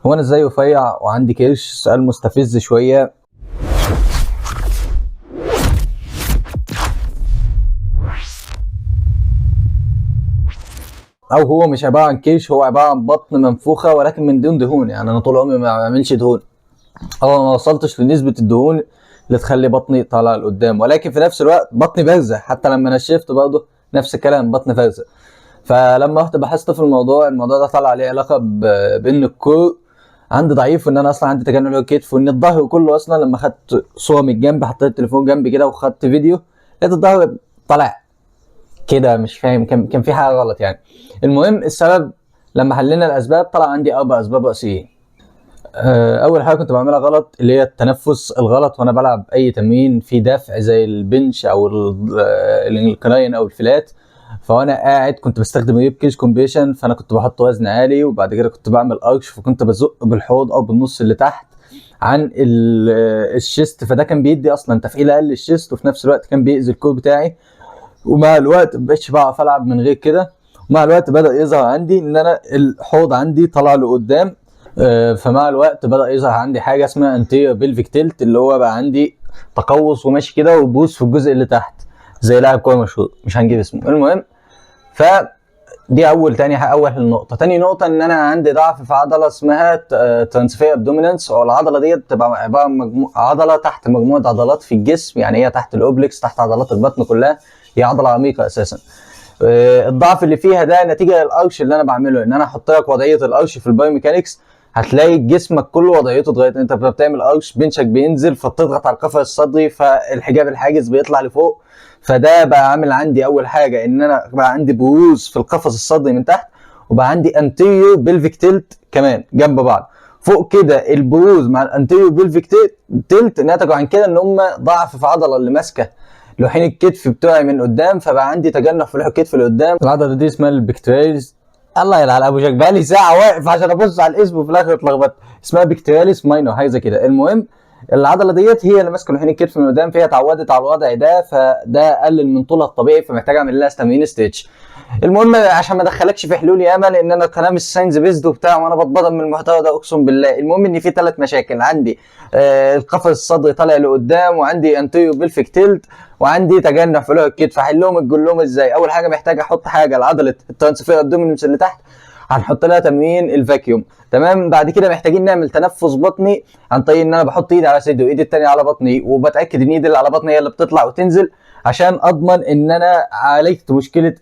هو انا ازاي رفيع وعندي كرش؟ سؤال مستفز شويه. او هو مش عباره عن كرش، هو عباره عن بطن منفوخه ولكن من دون دهون. يعني انا طول عمري ما بعملش دهون، او ما وصلتش لنسبه الدهون اللي تخلي بطني طالعه لقدام، ولكن في نفس الوقت بطني بارزه. حتى لما نشفت برضه نفس الكلام، بطني بارزه. فلما رحت بحثت في الموضوع ده طلع عليه علاقه بان الكور عندي ضعيف، وان انا اصلا عندي تجنن الكتف، وان الظهر كله اصلا لما خدت صوره من الجنب، حطيت التليفون جنبي كده وخدت فيديو، لقيت الظهر طالع كده مش فاهم، كان في حاجه غلط يعني. المهم السبب، لما حلينا الاسباب طلع عندي 4 اسباب رئيسيه. اول حاجه كنت بعملها غلط اللي هي التنفس الغلط وانا بلعب اي تمرين في دفع زي البنش او الانكلاين او الفلات. فوانا قاعد كنت بستخدم ريب كيج كومبيشن، فانا كنت بحط وزن عالي وبعد كده كنت بعمل ارش، فكنت بزق بالحوض او بالنص اللي تحت عن الشيست، فده كان بيدي اصلا تفعيل اقل للشيست، وفي نفس الوقت كان بيأذي الكور بتاعي. ومع الوقت مبقتش بعرف العب من غير كده. ومع الوقت بدأ يظهر عندي ان انا الحوض عندي طلع لقدام. فمع الوقت بدأ يظهر عندي حاجه اسمها انتيريور بيلفيك تيلت، اللي هو بقى عندي تقوس وماشي كده وبوس في الجزء اللي تحت زي لاعب كوره مشهور مش هنجيب اسمه. المهم، فدي اول نقطه. تاني نقطه ان انا عندي ضعف في عضله اسمها ترانسفير ابدومينانس، او العضله ديت بتبقى عباره عن عضله تحت مجموعه عضلات في الجسم، يعني هي تحت الاوبلكس، تحت عضلات البطن كلها، هي عضله عميقه اساسا. الضعف اللي فيها ده نتيجه للارش اللي انا بعمله، ان انا احط لك وضعيه الارش في البايوميكانكس، هتلاقي جسمك كله وضعيته اتغيرت. انت بتعمل ارش بنشك بينزل، فبتضغط على القفص الصدري، الحاجز بيطلع لفوق. فده بقى عامل عندي اول حاجه ان انا بقى عندي بروز في القفص الصدري من تحت، وبقى عندي انتيريور بلفيك تيلت كمان جنب بعض. فوق كده البروز مع الانتيريور بلفيك تيلت نتجوا عن كده ان هم ضعف في عضله اللي ماسكه لوحين الكتف بتوعي من قدام، فبقى عندي تجنح في لوح الكتف اللي قدام. العضله دي اسمها البكتيرياليس. الله يلعن ابو جاك، بقالي ساعه واقف عشان ابص على الاسم وفي الاخر اتلخبطت. اسمها بكتيرياليس ماينور حاجه زي كده. المهم العضله ديت هي اللي ماسكه لوحين الكتف من قدام، فهي اتعودت على الوضع ده، فده قلل من طولها الطبيعي، فمحتاج اعمل لها تمرين ستيتش. المهم عشان ما ادخلكش في حلول ياما، لان انا القناه مش ساينز بيزد وبتاع وانا بتبضن من المحتوى ده اقسم بالله. المهم ان في 3 مشاكل عندي. القفص الصدري طالع لقدام، وعندي انتيريور بلفيك تيلت، وعندي تجنح في لوح الكتف. احلهم الجلوم ازاي؟ اول حاجه محتاج احط حاجه لعضله الترانسفير ابدومينس اللي تحت، هنحط لها تمرين الفاكيوم. تمام. بعد كده محتاجين نعمل تنفس بطني عن طريق ان انا بحط ايدي على صدري وايدي الثانيه على بطني، وبتاكد ان ايدي اللي على بطني هي اللي بتطلع وتنزل، عشان اضمن ان انا عالجت مشكله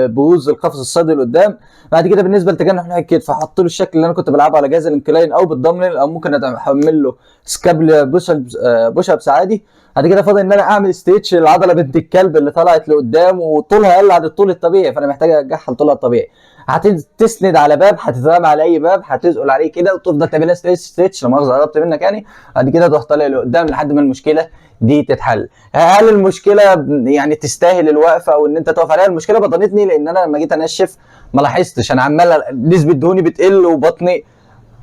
بروز القفص الصدري لقدام. بعد كده بالنسبه لتجنح ناحيه الكتف، هحط له الشكل اللي انا كنت بلعبه على جهاز الانكلاين او بالدمبل، او ممكن احمل له سكابل بوش ابس عادي. بعد كده فاضل ان انا اعمل ستيتش للعضله بنت الكلب اللي طلعت لقدام وطولها قل عن الطول الطبيعي، فانا محتاج ارجعها لطولها الطبيعي. هتسند على باب، هتترمى على اي باب، هتزقل عليه كده وتفضل تعملها ستيتش لما قربت منك يعني. بعد كده تروح طالع لقدام لحد ما المشكله دي تتحل. هل المشكله يعني تستاهل الوقفه او ان انت تقف عليها؟ المشكله بطنتني، لان انا لما جيت انشف ما لاحظتش، انا عمال نسبه دهوني بتقل وبطني،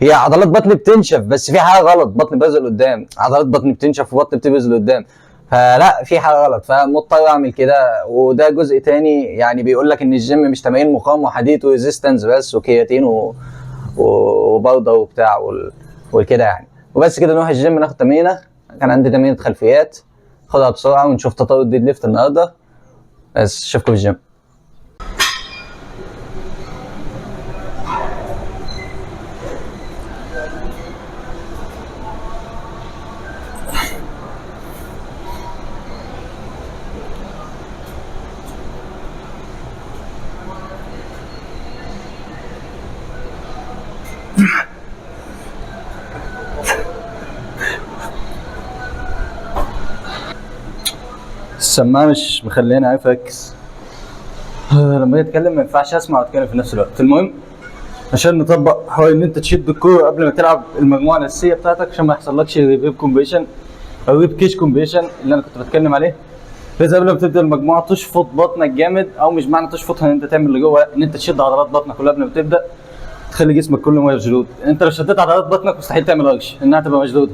هي عضلات بطني بتنشف بس في حاجه غلط، بطني بتنزل قدام، عضلات بطني بتنشف وبطني بتنزل قدام، فلا في حاجه غلط، فمضطر اعمل كده. وده جزء تاني يعني بيقول لك ان الجيم مش تمارين مقاومه وحديد وريزيستنس بس وكياتين وبرضه وبتاع وكده يعني. وبس كده نروح الجيم ناخد تمرينه. كان عندي تمرينه خلفيات، خدها بسرعه ونشوف تطور الديد ليفت النهارده. بس اشوفكم في الجيم. السماعه مش مخليني عارف اركز، لما اتكلم ما ينفعش اسمع واتكلم في نفس الوقت. المهم عشان نطبق حوالي ان انت تشد الكوره قبل ما تلعب المجموعه الاساسيه بتاعتك عشان ما يحصلكش ريب كومبيشن او ريب كيش كومبيشن اللي انا كنت بتكلم عليه. لازم قبل ما تبدا المجموعه تشفط بطنك جامد، او مش معنى تشفطها ان انت تعمل اللي جوه، ان انت تشد عضلات بطنك كلها قبل ما تبدا، تخلي جسمك كله مشدود. انت لو شديت عضلات بطنك مستحيل تعمل ارش انها تبقى مشدوده.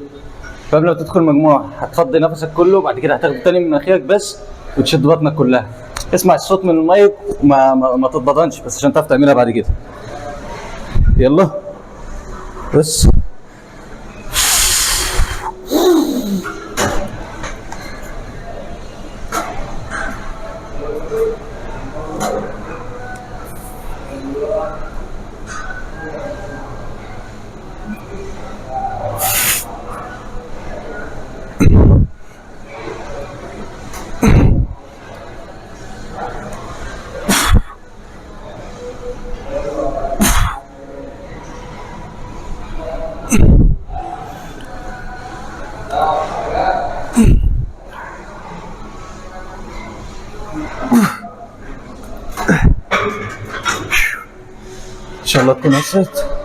فقبل ما تدخل المجموعه هتفضي نفسك كله، وبعد كده هتاخد تاني من مناخيرك بس وتشد بطنك كلها. اسمع الصوت من المايك وما ما تتبطنش بس عشان تعرف تعملها بعد كده. يلا بص. ان شاء الله تكون وصلت.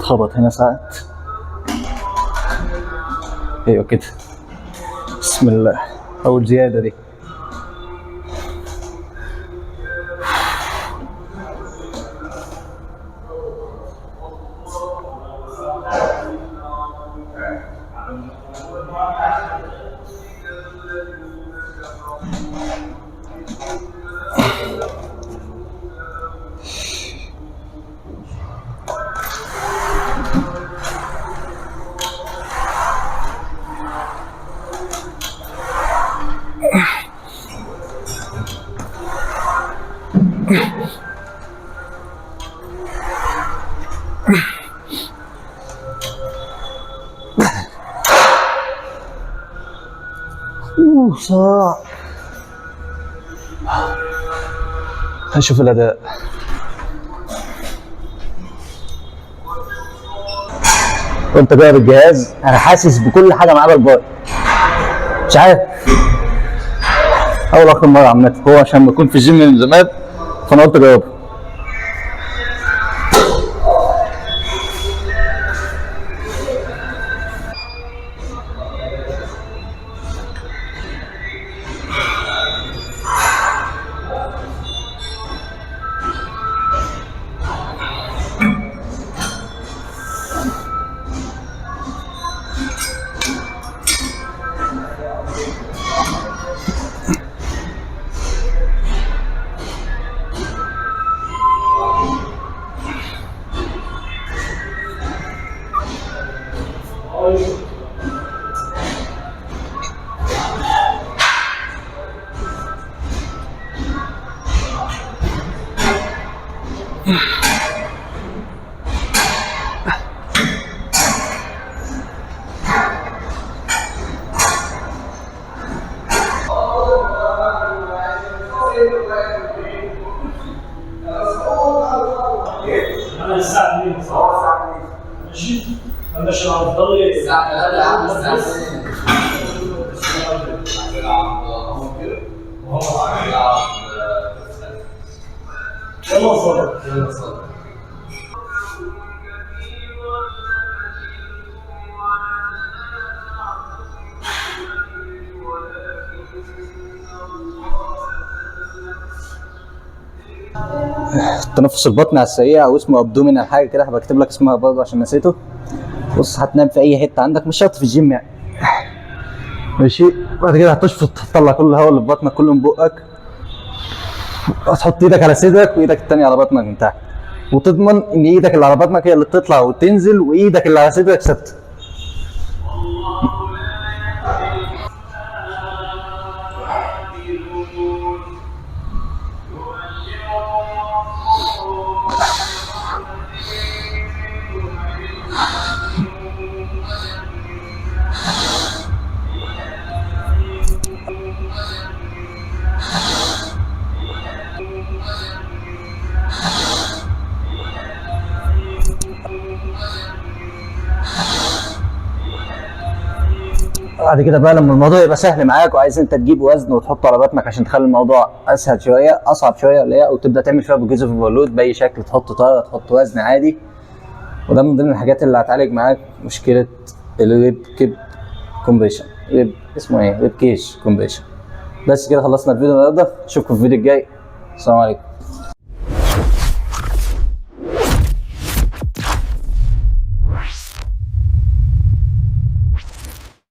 بيتخبط هنا ساعات. ايوه كده. بسم الله. اول زياده دي. صعب. هنشوف الاداء. وانت جايب الجهاز انا حاسس بكل حاجه معاه بالباي، مش عارف. اول اخر مره عملت هو عشان بكون في الجيم من زمان، فانا قلت اجاوبه. انا الساعه 2 صح؟ ماشي؟ انا مش هفضل الساعه 3 يا عم. الساعه يلا صار. يلا صار. التنفس البطني على السريع او اسمه ابدومينال حاجه كده، هبقى اكتب لك اسمها برضه عشان نسيته. بص هتنام في اي حته عندك، مش شرط في الجيم يعني. ماشي. بعد كده هتشفط، تطلع كل الهواء اللي في بطنك كله من بقك، هتحط ايدك على صدرك وايدك التانية على بطنك من تحت، وتضمن ان ايدك اللي على بطنك هي اللي بتطلع وتنزل وايدك اللي على صدرك ثابته. بعد كده بقى لما الموضوع يبقى سهل معاك وعايز انت تجيب وزن وتحطه على بطنك عشان تخلي الموضوع اسهل شويه، اصعب شويه ولا ايه، او تبدا تعمل شويه بالجزء في البالود باي شكل، تحط طاره تحط وزن عادي. وده من ضمن الحاجات اللي هتعالج معاك مشكله الريب كيب كومبريشن، ريب اسمه ايه، ريب كيج كومبريشن. بس كده خلصنا الفيديو النهارده، اشوفكم في الفيديو الجاي. السلام عليكم.